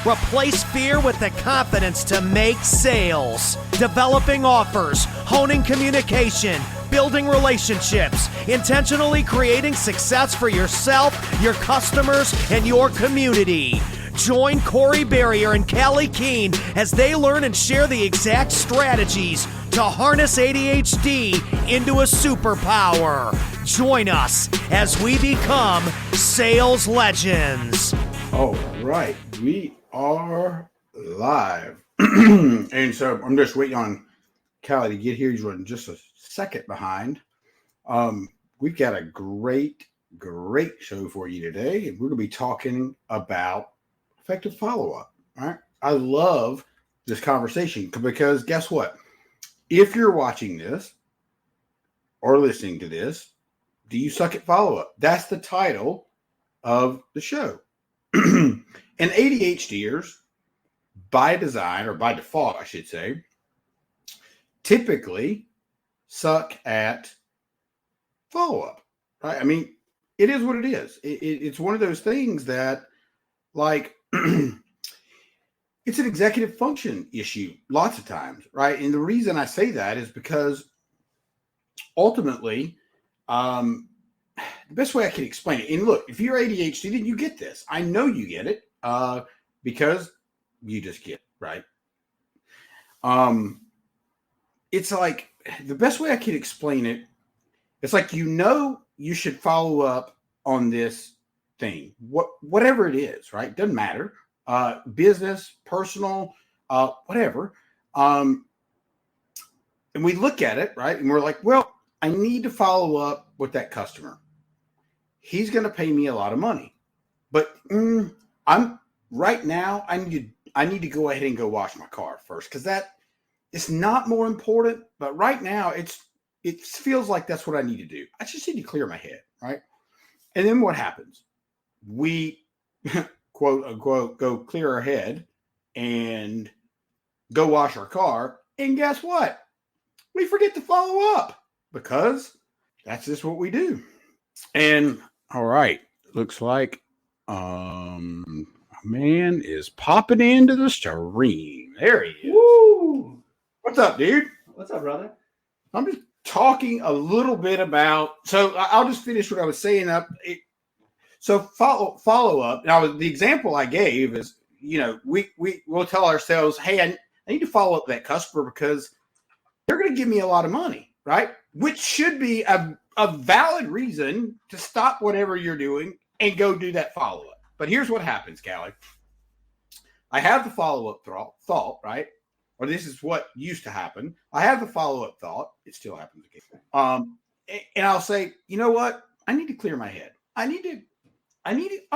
Replace fear with the confidence to make sales. Developing offers, honing communication, building relationships, intentionally creating success for yourself, your customers, and your community. Join Corey Barrier and Callye Keen as they learn and share the exact strategies to harness ADHD into a superpower. Join us as we become sales legends. All right, we are live. And so I'm just waiting on Callye to get here. He's running just a second behind. We've got a great show for you today. And we're going to be talking about effective follow-up. All right. I love this conversation because guess what? If you're watching this or listening to this, do you suck at follow-up? That's the title of the show. And ADHDers, by design or by default, I should say, typically suck at follow-up. Right? I mean, it is what it is. It's one of those things that, like, it's an executive function issue lots of times, right? And the reason I say that is because ultimately, the best way I can explain it, and look, if you're ADHD, then you get this. I know you get it because you just get it, right? It's like, the best way I can explain it, it's like, you should follow up on this thing, whatever it is, right? Doesn't matter. Business, personal, whatever. And we look at it, right? And we're like, well, I need to follow up with that customer. He's going to pay me a lot of money, but I need to go ahead and go wash my car first. Cause it's not more important, but right now it feels like that's what I need to do. I just need to clear my head. Right. And then what happens? We quote unquote, go clear our head and go wash our car. And guess what? We forget to follow up because that's just what we do. And all right, looks like a man is popping into the stream. There he is. Woo! What's up, dude? What's up, brother? I'm just talking a little bit about, so I'll just finish what I was saying up. So follow up. Now, the example I gave is, we'll tell ourselves, hey, I need to follow up that customer because they're going to give me a lot of money, right? Which should be a valid reason to stop whatever you're doing and go do that follow up. But here's what happens, Callye. I have the follow up thought, right? Or this is what used to happen. I have the follow up thought. It still happens again. And I'll say, you know what? I need to clear my head. I'm going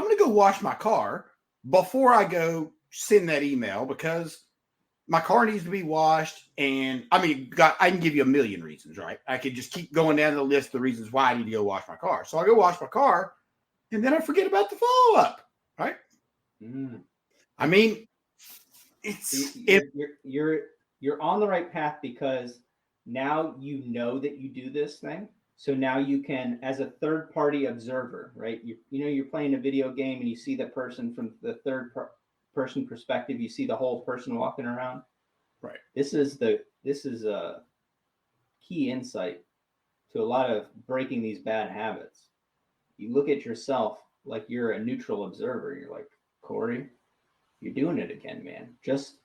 to go wash my car before I go send that email because my car needs to be washed. And I can give you a million reasons, right? I could just keep going down the list of the reasons why I need to go wash my car. So I go wash my car and then I forget about the follow up, right? Mm. I mean, you're on the right path because now you know that you do this thing. So now you can, as a third party observer, right? You're playing a video game and you see the person from the third person perspective. You see the whole person walking around. Right. This is a key insight to a lot of breaking these bad habits. You look at yourself like you're a neutral observer. You're like, Corey, you're doing it again, man. Just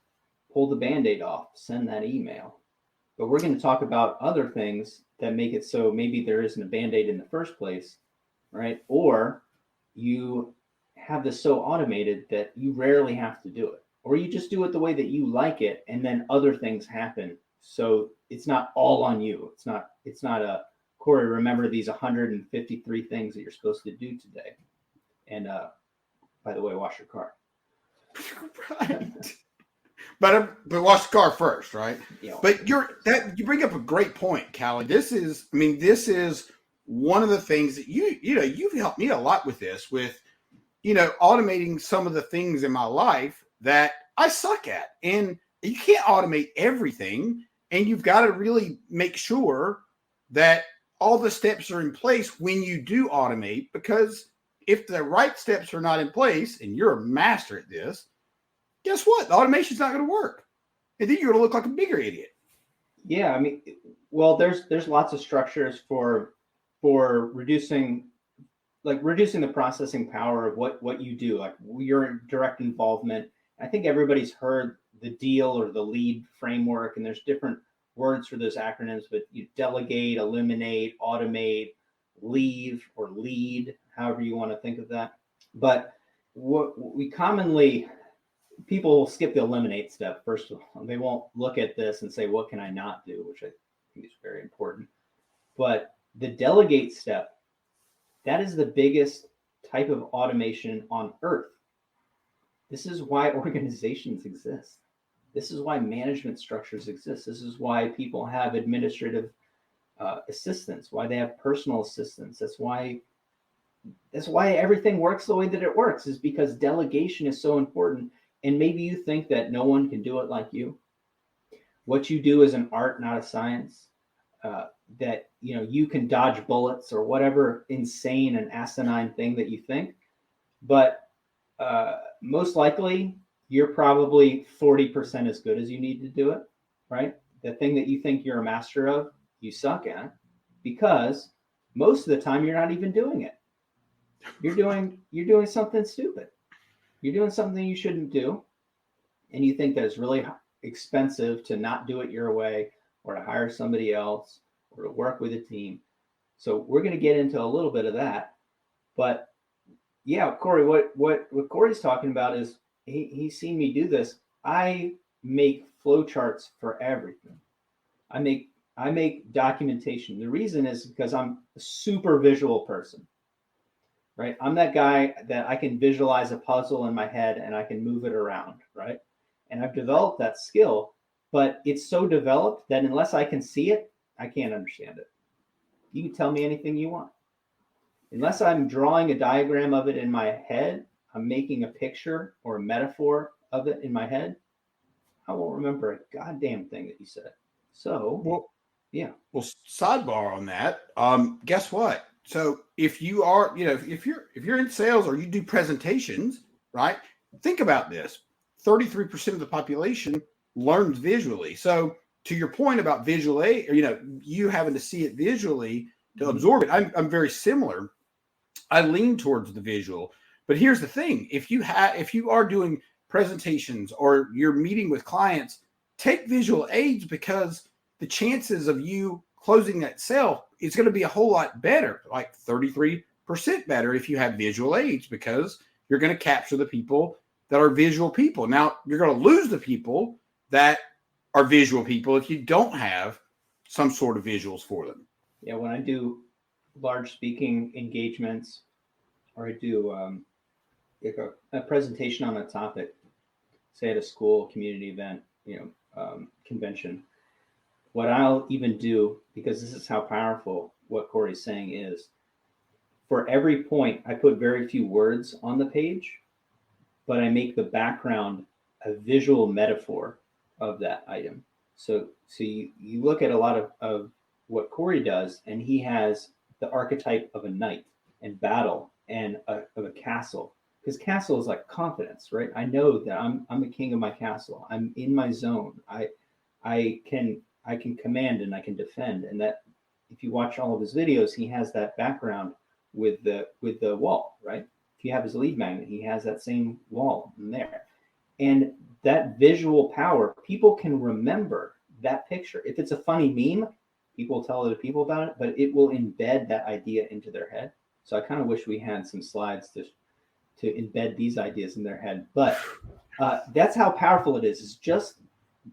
pull the Band-Aid off, send that email. But we're going to talk about other things that make it so maybe there isn't a Band-Aid in the first place, right? Or you have this so automated that you rarely have to do it. Or you just do it the way that you like it, and then other things happen. So it's not all on you. It's not a, Corey, remember these 153 things that you're supposed to do today. And by the way, wash your car. Right. But wash the car first, right? Yeah. But you bring up a great point, Callye. This is one of the things that you've helped me a lot with this, with automating some of the things in my life that I suck at. And you can't automate everything, and you've got to really make sure that all the steps are in place when you do automate, because if the right steps are not in place, and you're a master at this, guess what? The automation's not going to work. And then you're going to look like a bigger idiot. Yeah, I mean, well, there's lots of structures for reducing the processing power of what you do, like your direct involvement. I think everybody's heard the deal or the lead framework, and there's different words for those acronyms, but you delegate, eliminate, automate, leave, or lead, however you want to think of that. But what we commonly, people will skip the eliminate step. First of all, they won't look at this and say, what can I not do? Which I think is very important. But the delegate step, that is the biggest type of automation on earth. This is why organizations exist. This is why management structures exist. This is why people have administrative assistants, why they have personal assistants. That's why everything works the way that it works, is because delegation is so important. And maybe you think that no one can do it like you. What you do is an art, not a science. That you can dodge bullets or whatever insane and asinine thing that you think, but most likely you're probably 40% as good as you need to do it, right? The thing that you think you're a master of, you suck at, because most of the time you're not even doing it. You're doing something stupid. You're doing something you shouldn't do, and you think that it's really expensive to not do it your way, or to hire somebody else, or to work with a team. So we're going to get into a little bit of that. But yeah, Corey, what Corey's talking about is he's seen me do this. I make flowcharts for everything. I make documentation. The reason is because I'm a super visual person, right? I'm that guy that I can visualize a puzzle in my head and I can move it around, right? And I've developed that skill, but it's so developed that unless I can see it, I can't understand it. You can tell me anything you want. Unless I'm drawing a diagram of it in my head, I'm making a picture or a metaphor of it in my head, I won't remember a goddamn thing that you said. So, yeah. Well, sidebar on that. Guess what? So if you are, if you're in sales or you do presentations, right? Think about this. 33% of the population learns visually. So to your point about visual aid, or you having to see it visually to absorb it, I'm very similar. I lean towards the visual. But here's the thing: if you are doing presentations or you're meeting with clients, take visual aids, because the chances of you closing that sale is going to be a whole lot better, like 33% better, if you have visual aids, because you're going to capture the people that are visual people. Now, you're going to lose the people that are visual people if you don't have some sort of visuals for them. Yeah, when I do large speaking engagements, or I do a presentation on a topic, say at a school, community event, convention, what I'll even do, because this is how powerful what Corey's saying is, for every point, I put very few words on the page, but I make the background a visual metaphor of that item. So you look at a lot of what Corey does, and he has the archetype of a knight and battle and of a castle, because castle is like confidence, right? I know that I'm the king of my castle. I'm in my zone. I can command and I can defend. And that, if you watch all of his videos, he has that background with the wall, right? If you have his lead magnet, he has that same wall in there. And that visual power, people can remember that picture. If it's a funny meme, people will tell other people about it, but it will embed that idea into their head. So I kind of wish we had some slides to embed these ideas in their head. But that's how powerful it is. It's just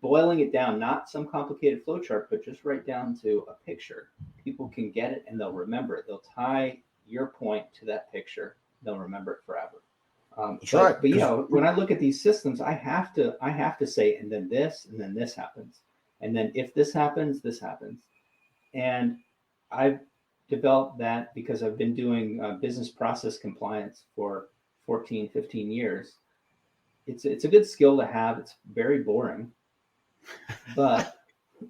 boiling it down, not some complicated flowchart, but just right down to a picture. People can get it and they'll remember it. They'll tie your point to that picture. They'll remember it forever. But when I look at these systems, I have to say, and then this happens. And then if this happens, this happens. And I've developed that because I've been doing business process compliance for 14, 15 years. It's a good skill to have. It's very boring. But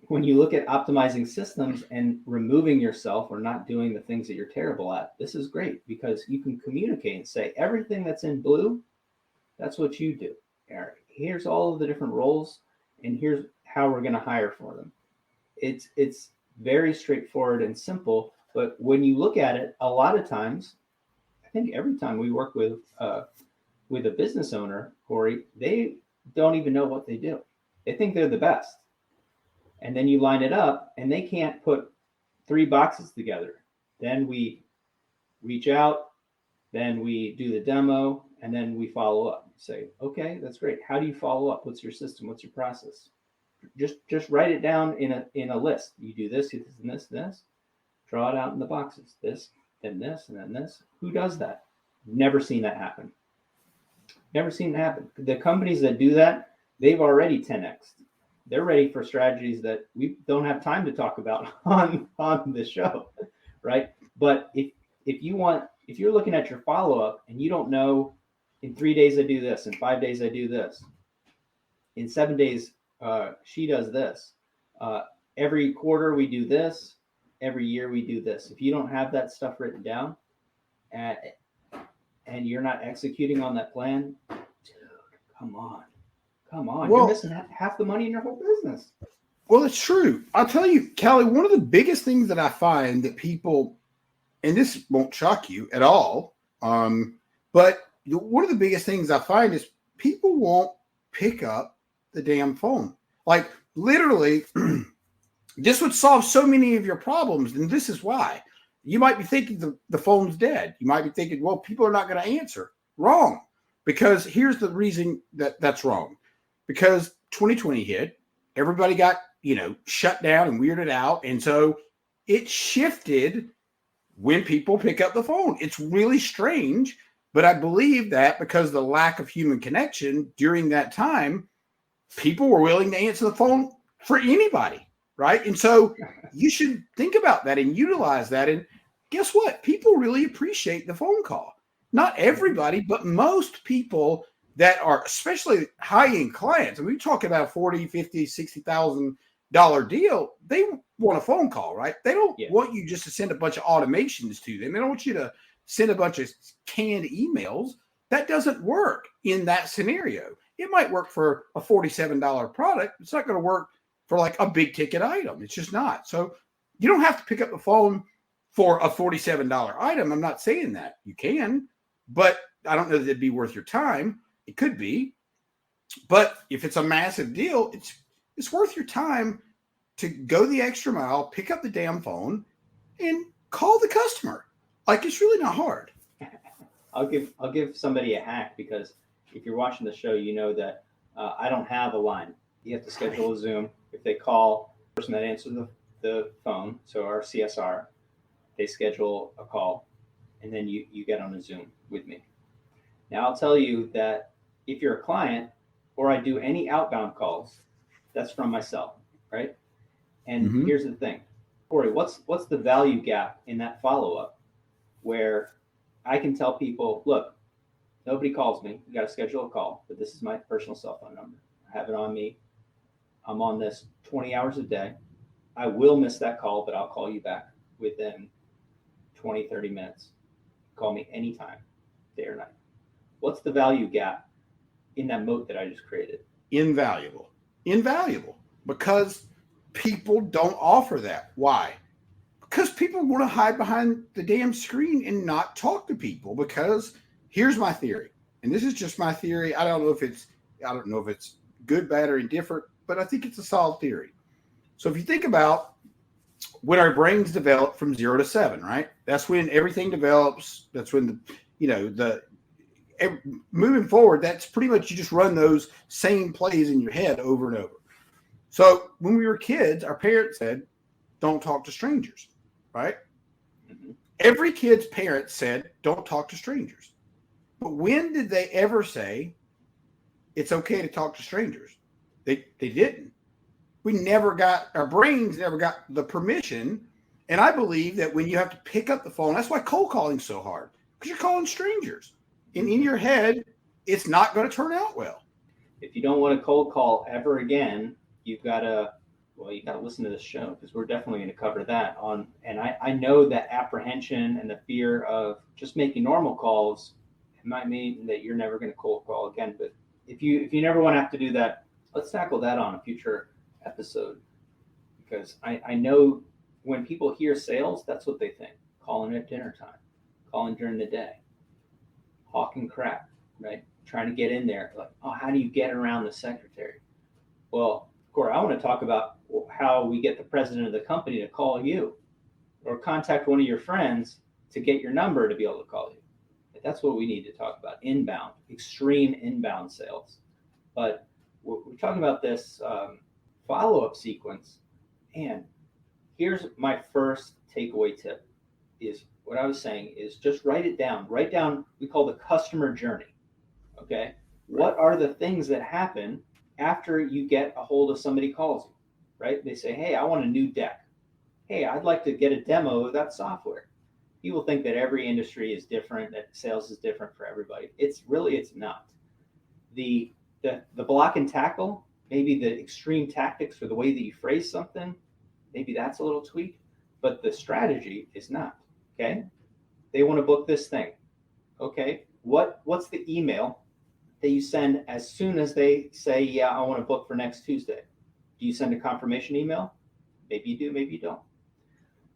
when you look at optimizing systems and removing yourself or not doing the things that you're terrible at, this is great, because you can communicate and say, everything that's in blue, that's what you do, Eric. here's all of the different roles, and here's how we're going to hire for them. It's very straightforward and simple. But when you look at it, a lot of times, I think every time we work with a business owner, Corey, they don't even know what they do. They think they're the best. And then you line it up and they can't put 3 boxes together. Then we reach out, then we do the demo, and then we follow up. Say, okay, that's great. How do you follow up? What's your system? What's your process? Just write it down in a list. You do this, and this, and this. Draw it out in the boxes. This, then this, and then this. Who does that? Never seen that happen. Never seen it happen. The companies that do that, they've already 10x. They're ready for strategies that we don't have time to talk about on the show, right? But if you're looking at your follow-up and you don't know, in 3 days I do this, in 5 days I do this, in 7 days she does this, every quarter we do this, every year we do this. If you don't have that stuff written down and you're not executing on that plan, dude, come on. Well, you're missing half the money in your whole business. Well, it's true. I'll tell you, Callye, one of the biggest things that I find that people, and this won't shock you at all, but one of the biggest things I find is people won't pick up the damn phone. Like, literally, this would solve so many of your problems, and this is why. You might be thinking the phone's dead. You might be thinking, well, people are not going to answer. Wrong. Because here's the reason that's wrong. Because 2020 hit, everybody got, shut down and weirded out. And so it shifted when people pick up the phone. It's really strange, but I believe that because of the lack of human connection during that time, people were willing to answer the phone for anybody, right? And so you should think about that and utilize that. And guess what? People really appreciate the phone call. Not everybody, but most people that are, especially high-end clients, and we talk about a $40,000, $50,000, $60,000 deal, they want a phone call, right? They don't want you just to send a bunch of automations to them. They don't want you to send a bunch of canned emails. That doesn't work in that scenario. It might work for a $47 product. It's not going to work for like a big ticket item. It's just not. So you don't have to pick up the phone for a $47 item. I'm not saying that. You can, but I don't know that it'd be worth your time. It could be, but if it's a massive deal, it's worth your time to go the extra mile, pick up the damn phone, and call the customer. Like, it's really not hard. I'll give somebody a hack, because if you're watching the show, you know that I don't have a line. You have to schedule a Zoom. If they call the person that answers the phone, so our CSR, they schedule a call, and then you get on a Zoom with me. Now, I'll tell you that if you're a client or I do any outbound calls, that's from myself, right? And here's the thing, Corey, what's the value gap in that follow-up where I can tell people, look, nobody calls me. You got to schedule a call, but this is my personal cell phone number. I have it on me. I'm on this 20 hours a day. I will miss that call, but I'll call you back within 20, 30 minutes. Call me anytime, day or night. What's the value gap in that moat that I just created? Invaluable, because people don't offer that. Why? Because people want to hide behind the damn screen and not talk to people. Because here's my theory, and this is just my theory. I don't know if it's good, bad, or indifferent, but I think it's a solid theory. So if you think about when our brains develop from 0 to 7, right? That's when everything develops. That's when moving forward, that's pretty much, you just run those same plays in your head over and over. So when we were kids, our parents said, don't talk to strangers, right? Mm-hmm. Every kid's parents said, don't talk to strangers. But when did they ever say it's okay to talk to strangers? They didn't. Our brains never got the permission. And I believe that when you have to pick up the phone, that's why cold calling is so hard, because you're calling strangers. And in your head, it's not going to turn out well. If you don't want to cold call ever again, you got to listen to this show, because we're definitely going to cover that on. And I know that apprehension and the fear of just making normal calls, it might mean that you're never going to cold call again. But if you never want to have to do that, let's tackle that on a future episode, because I know when people hear sales, that's what they think. Calling at dinner time, calling during the day, hawking crap, right? Trying to get in there. Like, oh, how do you get around the secretary? Well, Corey, I want to talk about how we get the president of the company to call you or contact one of your friends to get your number to be able to call you. That's what we need to talk about. Inbound, extreme inbound sales. But we're talking about this follow-up sequence. And here's my first takeaway tip is what I was saying is just write it down. Write down, we call the customer journey. Okay. What are the things that happen after you get a hold of somebody calls you, right? They say, hey, I want a new deck. Hey, I'd like to get a demo of that software. People think that every industry is different, that sales is different for everybody. It's not. The block and tackle, maybe the extreme tactics or the way that you phrase something, maybe that's a little tweak, but the strategy is not. Okay. They want to book this thing. Okay. What's the email that you send as soon as they say, yeah, I want to book for next Tuesday? Do you send a confirmation email? Maybe you do, maybe you don't.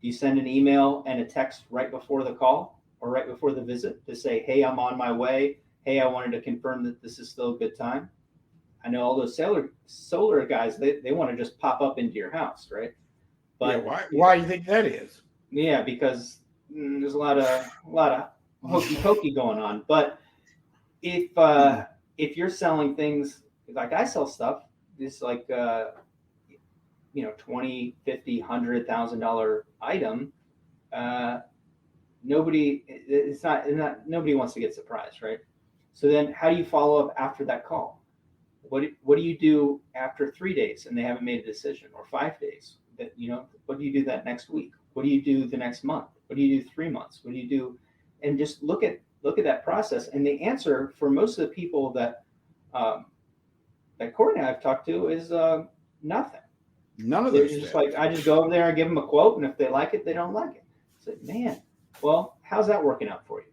Do you send an email and a text right before the call or right before the visit to say, hey, I'm on my way. Hey, I wanted to confirm that this is still a good time. I know all those solar guys, they want to just pop up into your house, right? But yeah, why do you think that is? Yeah, because there's a lot of hokey pokey going on. But if you're selling things like I sell stuff, it's like $20, $50, $100,000 item. Nobody wants to get surprised, right? So then, how do you follow up after that call? What do you do after 3 days and they haven't made a decision, or 5 days? What do you do that next week? What do you do the next month? What do you do 3 months? What do you do? And just look at that process. And the answer for most of the people that Corey and I have talked to is nothing. None of They're those. just like, I just go over there and give them a quote, and if they like it, they don't like it. I said, man, well, how's that working out for you?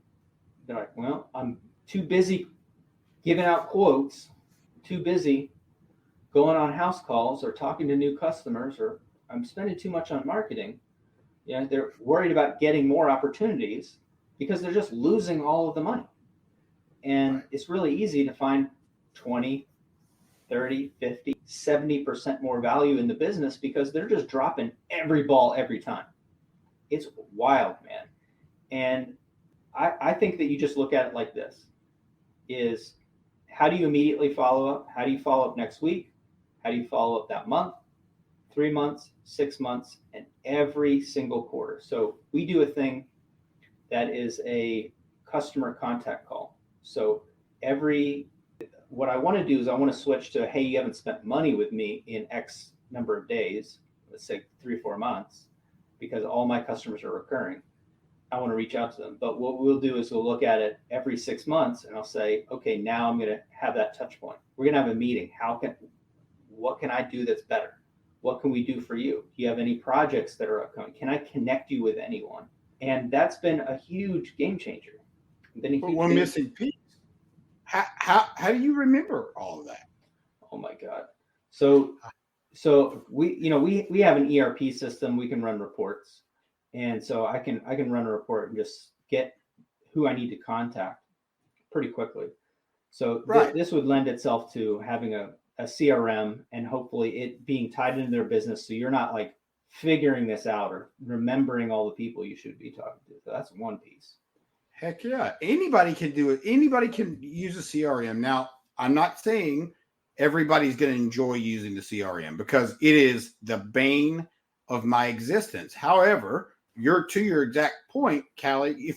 They're like, well, I'm too busy giving out quotes, too busy going on house calls or talking to new customers, or I'm spending too much on marketing. They're worried about getting more opportunities because they're just losing all of the money. And right. It's really easy to find 20, 30, 50, 70% more value in the business because they're just dropping every ball every time. It's wild, man. And I think that you just look at it like this is, how do you immediately follow up? How do you follow up next week? How do you follow up that month, 3 months, 6 months, and every single quarter? So we do a thing that is a customer contact call. So what I want to do is I want to switch to, hey, you haven't spent money with me in X number of days, let's say 3 or 4 months, because all my customers are recurring. I want to reach out to them. But what we'll do is we'll look at it every 6 months and I'll say, okay, now I'm going to have that touch point. We're going to have a meeting. What can I do that's better? What can we do for you? Do you have any projects that are upcoming? Can I connect you with anyone? And that's been a huge game changer. But one missing piece. How do you remember all of that? Oh my God. So we have an ERP system. We can run reports. And so I can run a report and just get who I need to contact pretty quickly. So right. This would lend itself to having a CRM and hopefully it being tied into their business. So you're not like figuring this out or remembering all the people you should be talking to. So that's one piece. Heck yeah. Anybody can do it. Anybody can use a CRM. Now, I'm not saying everybody's going to enjoy using the CRM because it is the bane of my existence. However, to your exact point, Callye,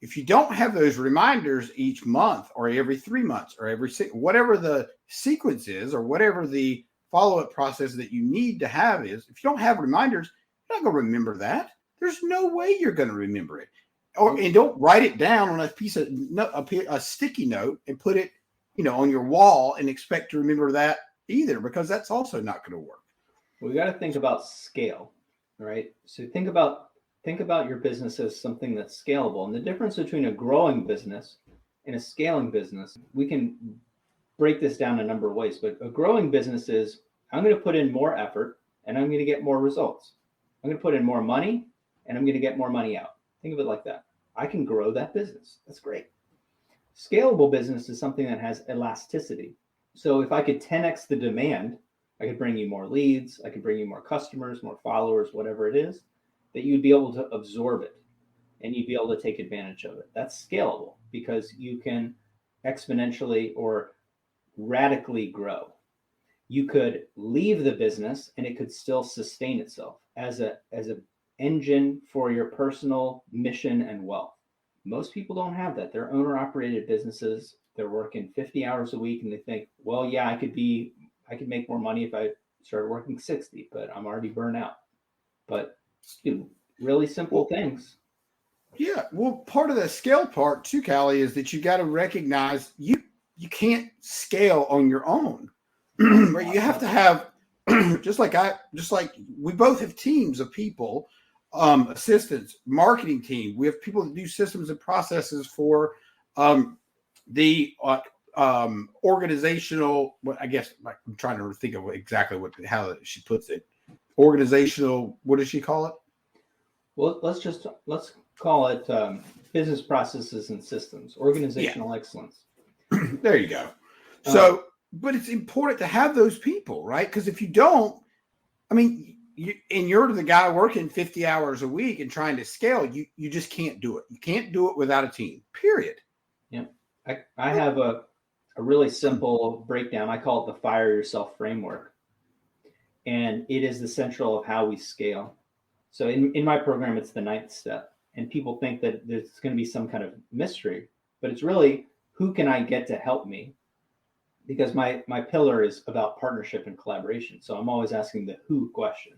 if you don't have those reminders each month or every 3 months or whatever the sequence is or whatever the follow-up process that you need to have is, if you don't have reminders, you're not going to remember that. There's no way you're going to remember it. And don't write it down on a piece of a sticky note and put it, on your wall and expect to remember that either, because that's also not going to work. We got to think about scale, right? So think about your business as something that's scalable. And the difference between a growing business and a scaling business, we can break this down a number of ways, but a growing business is I'm going to put in more effort and I'm going to get more results. I'm going to put in more money and I'm going to get more money out. Think of it like that. I can grow that business. That's great. Scalable business is something that has elasticity. So if I could 10x the demand, I could bring you more leads, I could bring you more customers, more followers, whatever it is, that you'd be able to absorb it and you'd be able to take advantage of it. That's scalable because you can exponentially or radically grow. You could leave the business and it could still sustain itself as a engine for your personal mission and wealth. Most people don't have that. They're owner operated businesses. They're working 50 hours a week and they think, well, yeah, I could make more money if I started working 60, but I'm already burnt out. But dude, really simple things. Yeah. Well, part of the scale part too, Callye, is that you got to recognize you can't scale on your own. Right? You have to have just like we both have teams of people, assistants, marketing team. We have people that do systems and processes for the organizational. I guess I'm trying to think of exactly how she puts it. Organizational. What does she call it? Well, let's call it business processes and systems, organizational excellence. There you go. So, but it's important to have those people, right? Because if you don't, I mean, you're the guy working 50 hours a week and trying to scale, you just can't do it. You can't do it without a team, period. Yeah. I have a really simple breakdown. I call it the fire yourself framework. And it is the central of how we scale. So in my program, it's the 9th step. And people think that there's going to be some kind of mystery, but it's really, who can I get to help me? Because my pillar is about partnership and collaboration. So I'm always asking the who question.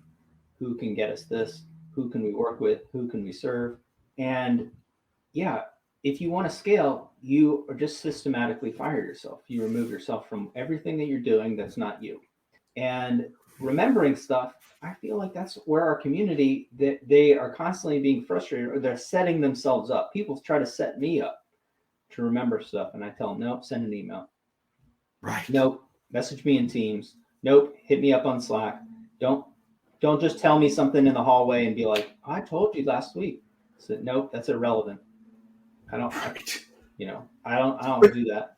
Who can get us this? Who can we work with? Who can we serve? And yeah, if you want to scale, you are just systematically fire yourself. You remove yourself from everything that you're doing that's not you. And remembering stuff, I feel like that's where our community, that they are constantly being frustrated or they're setting themselves up. People try to set me up to remember stuff. And I tell them, nope, send an email. Right. Nope, message me in Teams. Nope, hit me up on Slack. Don't just tell me something in the hallway and be like, I told you last week. So nope, that's irrelevant. I don't do that.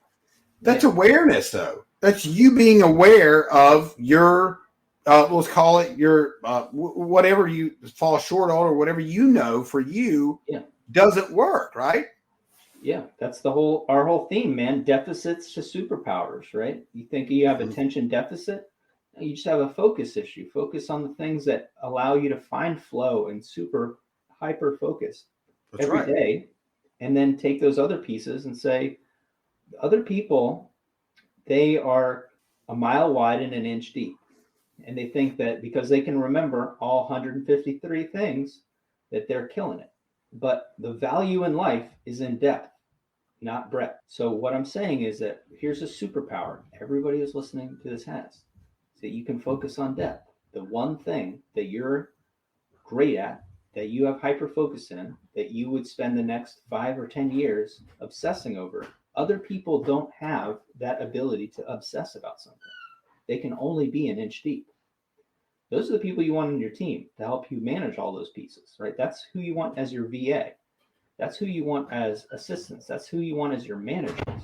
That's awareness, though. That's you being aware of your, let's call it your, whatever you fall short on or whatever for you doesn't work, right? Yeah, that's our whole theme, man. Deficits to superpowers, right? You think you have attention deficit? You just have a focus issue. Focus on the things that allow you to find flow and super hyper focus every day. And then take those other pieces and say, other people, they are a mile wide and an inch deep. And they think that because they can remember all 153 things, that they're killing it. But the value in life is in depth, not breadth. So what I'm saying is that here's a superpower everybody who's listening to this has, so that you can focus on depth. The one thing that you're great at, that you have hyper focus in, that you would spend the next 5 or 10 years obsessing over. Other people don't have that ability to obsess about something. They can only be an inch deep. Those are the people you want on your team to help you manage all those pieces, right? That's who you want as your VA. That's who you want as assistants. That's who you want as your managers.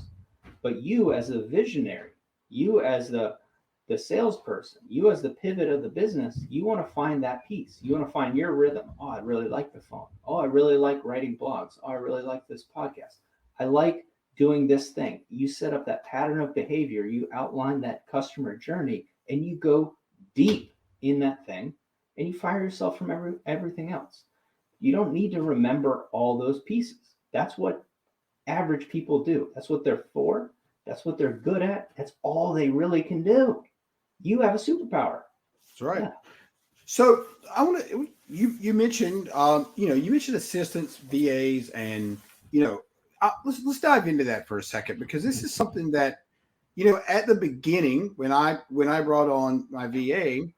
But you as a visionary, you as the salesperson, you as the pivot of the business, you want to find that piece. You want to find your rhythm. Oh, I really like the phone. Oh, I really like writing blogs. Oh, I really like this podcast. I like doing this thing. You set up that pattern of behavior. You outline that customer journey and you go deep in that thing and you fire yourself from everything else. You don't need to remember all those pieces. That's what average people do. That's what they're for. That's what they're good at. That's all they really can do. You have a superpower. That's right. Yeah. So I want to, you mentioned, you mentioned assistants, VAs, and, let's dive into that for a second, because this is something that, at the beginning, when I brought on my VA,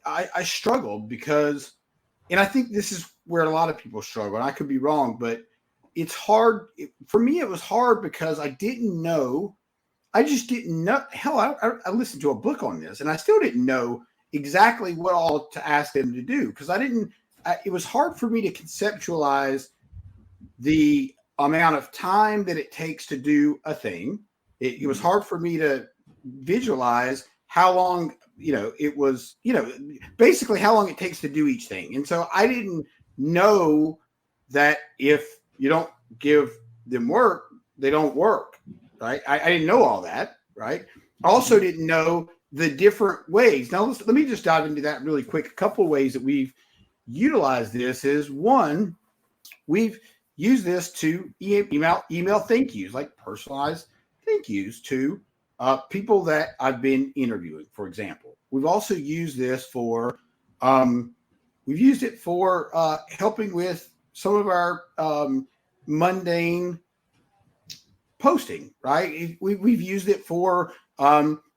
I struggled because, and I think this is where a lot of people struggle, and I could be wrong, but it's hard. For me, it was hard because I didn't know I just didn't know. Hell, I listened to a book on this, and I still didn't know exactly what all to ask them to do because it was hard for me to conceptualize the amount of time that it takes to do a thing. It was hard for me to visualize how long, it was, basically how long it takes to do each thing. And so I didn't know that if you don't give them work, they don't work, right? I didn't know all that, right? I also didn't know the different ways. Now, let me just dive into that really quick. A couple of ways that we've utilized this is one, we've used this to email thank yous, like personalized thank yous to people that I've been interviewing, for example. We've also used this for helping with some of our mundane posting, right? We've used it for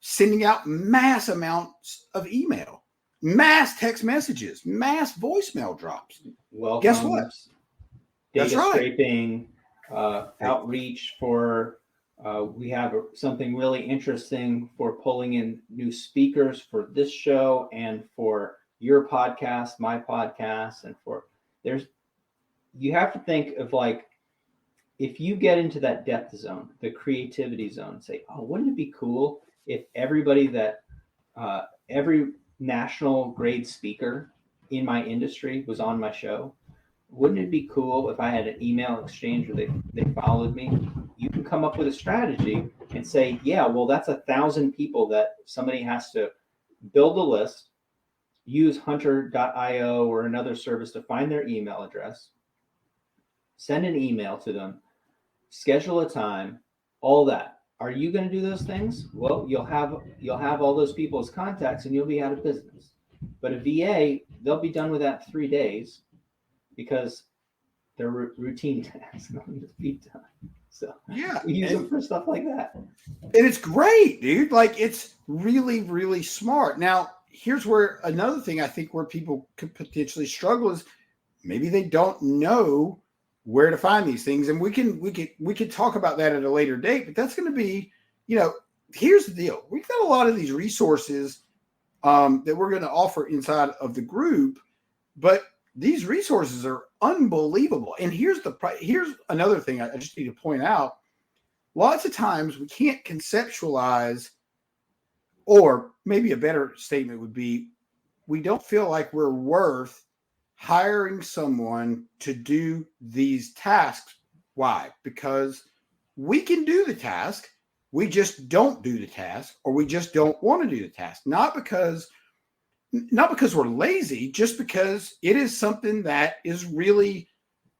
sending out mass amounts of email, mass text messages, mass voicemail drops. Welcomes, Guess what? Data That's right. scraping, outreach for, we have something really interesting for pulling in new speakers for this show and for your podcast, my podcast, and you have to think of like, if you get into that depth zone, the creativity zone, say, oh, wouldn't it be cool if everybody every national grade speaker in my industry was on my show? Wouldn't it be cool if I had an email exchange where they followed me? You can come up with a strategy and say, yeah, well, that's 1,000 people that somebody has to build a list, use hunter.io or another service to find their email address, send an email to them, schedule a time, all that. Are you going to do those things? Well, you'll have all those people as contacts and you'll be out of business. But a VA, they'll be done with that in 3 days because they're routine tasks on the feed time. So yeah, we use them for stuff like that. And it's great, dude. Like it's really, really smart. Now, here's where another thing I think where people could potentially struggle is maybe they don't know where to find these things. And we can talk about that at a later date, but that's going to be, here's the deal. We've got a lot of these resources that we're going to offer inside of the group, but these resources are unbelievable. And here's another thing I just need to point out. Lots of times we can't conceptualize, or maybe a better statement would be, we don't feel like we're worth hiring someone to do these tasks. Why? Because we can do the task. We just don't do the task, or we just don't want to do the task. Not because we're lazy, just because it is something that is really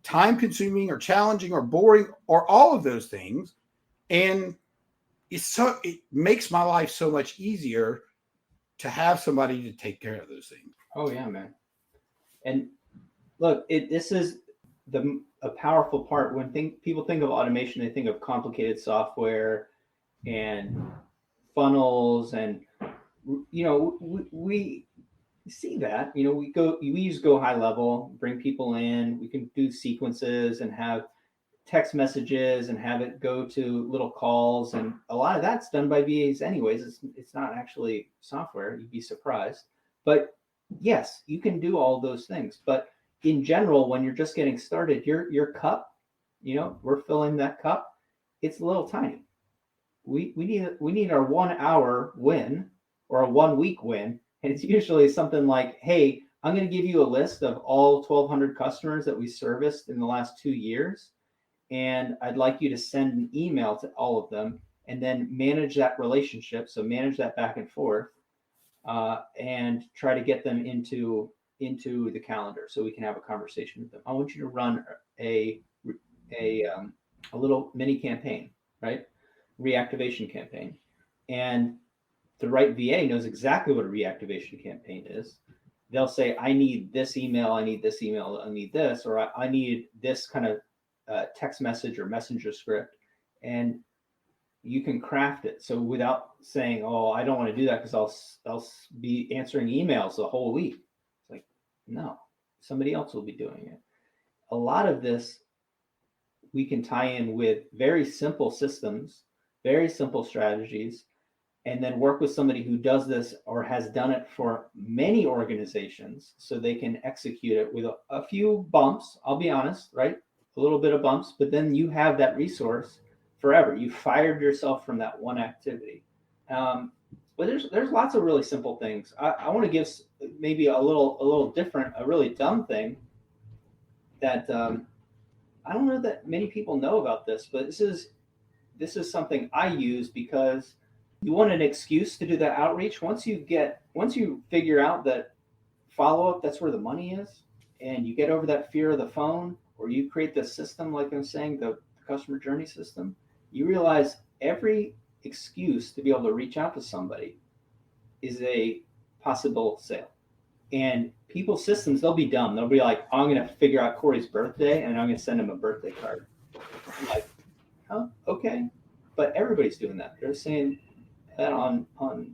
time consuming or challenging or boring or all of those things. And it makes my life so much easier to have somebody to take care of those things. Oh yeah, man. And look, this is a powerful part. When people think of automation, they think of complicated software and funnels, and we see that. We use Go High Level, bring people in. We can do sequences and have text messages and have it go to little calls, and a lot of that's done by VAs anyways. It's not actually software. You'd be surprised. But yes, you can do all those things. But in general, when you're just getting started, your cup, we're filling that cup. It's a little tiny. We need our 1 hour win or a 1 week win, and it's usually something like, hey, I'm going to give you a list of all 1,200 customers that we serviced in the last 2 years. And I'd like you to send an email to all of them and then manage that relationship. So manage that back and forth, and try to get them into the calendar so we can have a conversation with them. I want you to run a little mini campaign, right? Reactivation campaign. And the right VA knows exactly what a reactivation campaign is. They'll say, I need this email, I need this email, I need this, or I need this kind of text message or messenger script, and you can craft it. So without saying, oh, I don't want to do that because I'll be answering emails the whole week. It's like, no, somebody else will be doing it. A lot of this we can tie in with very simple systems, very simple strategies, and then work with somebody who does this or has done it for many organizations so they can execute it with a few bumps. I'll be honest, right? A little bit of bumps, but then you have that resource forever. You fired yourself from that one activity. But there's lots of really simple things. I want to give maybe a little different, a really dumb thing that I don't know that many people know about this, but this is something I use because you want an excuse to do that outreach. Once you figure out that follow-up, that's where the money is, and you get over that fear of the phone, or you create the system, like I'm saying, the customer journey system, you realize every excuse to be able to reach out to somebody is a possible sale. And people's systems, they'll be dumb. They'll be like, oh, I'm going to figure out Corey's birthday and I'm going to send him a birthday card. I'm like, huh? Okay. But everybody's doing that. They're saying that on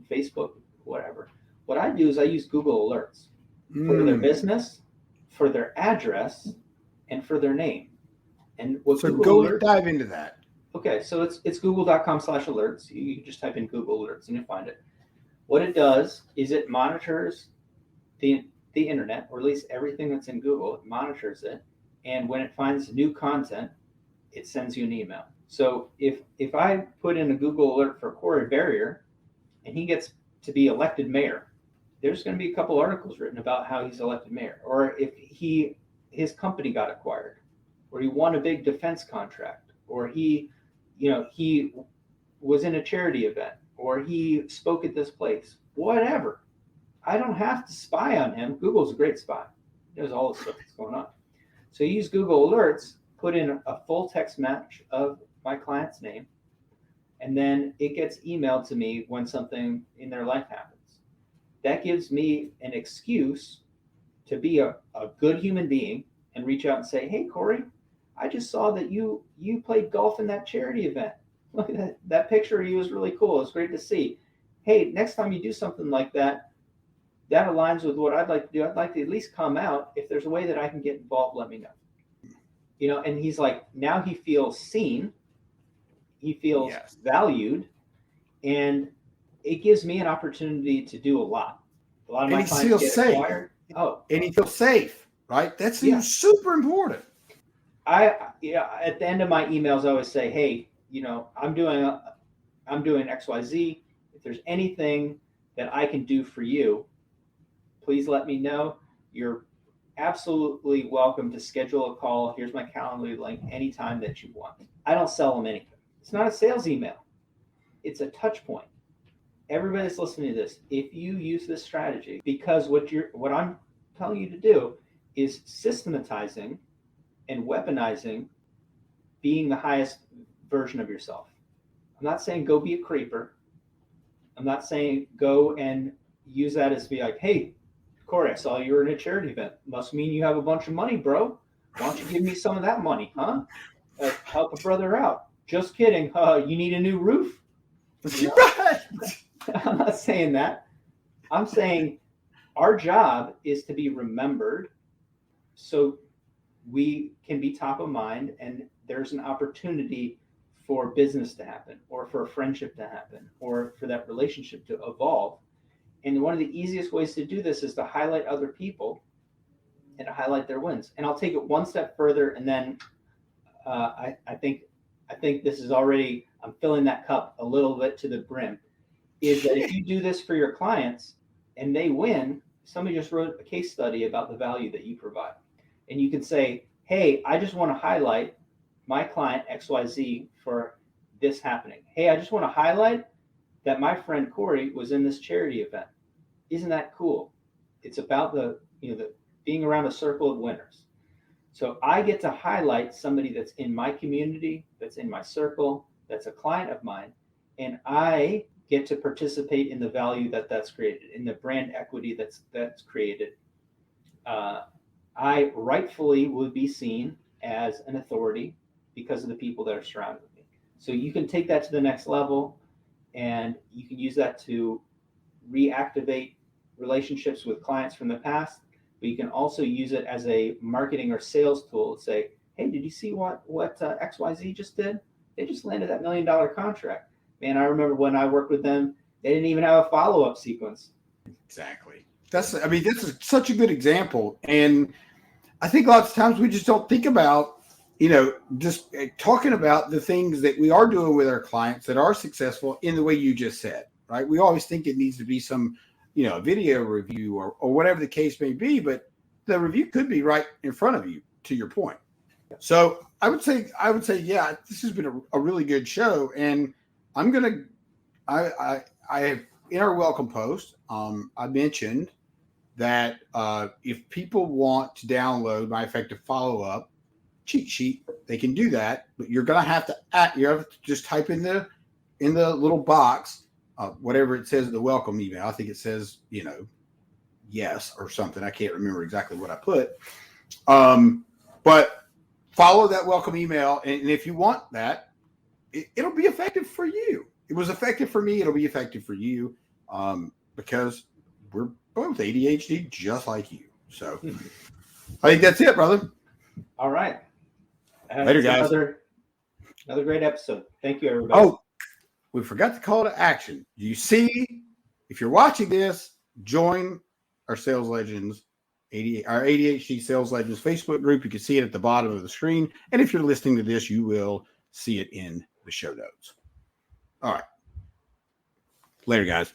Facebook, whatever. What I do is I use Google Alerts for their business, for their address, and for their name. And what so Google go dive into that. Okay, so it's google.com/alerts. You just type in Google Alerts and you'll find it. What it does is it monitors the internet, or at least everything that's in Google. It monitors it, and when it finds new content, it sends you an email. So if I put in a Google alert for Corey Barrier, and he gets to be elected mayor, there's going to be a couple articles written about how he's elected mayor, or if his company got acquired, or he won a big defense contract, or he was in a charity event, or he spoke at this place, whatever. I don't have to spy on him. Google's a great spy. It knows all the stuff that's going on. So you use Google Alerts, put in a full text match of my client's name, and then it gets emailed to me when something in their life happens. That gives me an excuse to be a good human being and reach out and say, hey, Corey, I just saw that you played golf in that charity event. Look at that picture of you was really cool. It's great to see. Hey, next time you do something like that, that aligns with what I'd like to do. I'd like to at least come out. If there's a way that I can get involved, let me know. And he's like, now he feels seen. He feels valued. And it gives me an opportunity to do a lot. A lot of my clients get acquired. And he feels safe, right? That's super important. At the end of my emails, I always say, hey, I'm doing XYZ. If there's anything that I can do for you, please let me know. You're absolutely welcome to schedule a call. Here's my Calendly link anytime that you want. I don't sell them anything. It's not a sales email. It's a touch point. Everybody that's listening to this, if you use this strategy, because what I'm telling you to do is systematizing and weaponizing being the highest version of yourself. I'm not saying go be a creeper. I'm not saying go and use that as be like, hey, Corey, I saw you were in a charity event. Must mean you have a bunch of money, bro. Why don't you give me some of that money, huh? Help a brother out. Just kidding. You need a new roof? Right. I'm not saying that. I'm saying our job is to be remembered so we can be top of mind, and there's an opportunity for business to happen, or for a friendship to happen, or for that relationship to evolve. And one of the easiest ways to do this is to highlight other people and to highlight their wins. And I'll take it one step further, and then I think this is already, I'm filling that cup a little bit to the brim, is that if you do this for your clients and they win, somebody just wrote a case study about the value that you provide. And you can say, hey, I just want to highlight my client XYZ for this happening. Hey, I just want to highlight that my friend Corey was in this charity event. Isn't that cool? It's about the being around a circle of winners. So I get to highlight somebody that's in my community, that's in my circle, that's a client of mine, and I get to participate in the value that's created, in the brand equity that's created. I rightfully would be seen as an authority because of the people that are surrounding me. So you can take that to the next level, and you can use that to reactivate relationships with clients from the past, but you can also use it as a marketing or sales tool to say, hey, did you see what XYZ just did? They just landed that $1 million contract. Man, I remember when I worked with them, they didn't even have a follow-up sequence. Exactly. This is such a good example. And I think lots of times we just don't think about, just talking about the things that we are doing with our clients that are successful in the way you just said, right? We always think it needs to be some, video review or whatever the case may be, but the review could be right in front of you, to your point. So I would say, yeah, this has been a really good show. And I'm going to, I have in our welcome post, I mentioned that if people want to download my effective follow-up cheat sheet, they can do that. But you're going to have to just type in the little box, whatever it says in the welcome email. I think it says, yes or something. I can't remember exactly what I put. But follow that welcome email. And if you want that, it'll be effective for you. It was effective for me. It'll be effective for you because we're both ADHD just like you. So I think that's it, brother. All right. Later, guys. Another great episode. Thank you, everybody. Oh, we forgot the call to action. You see, if you're watching this, join our Sales Legends, our ADHD Sales Legends Facebook group. You can see it at the bottom of the screen. And if you're listening to this, you will see it in the show notes. All right. Later, guys.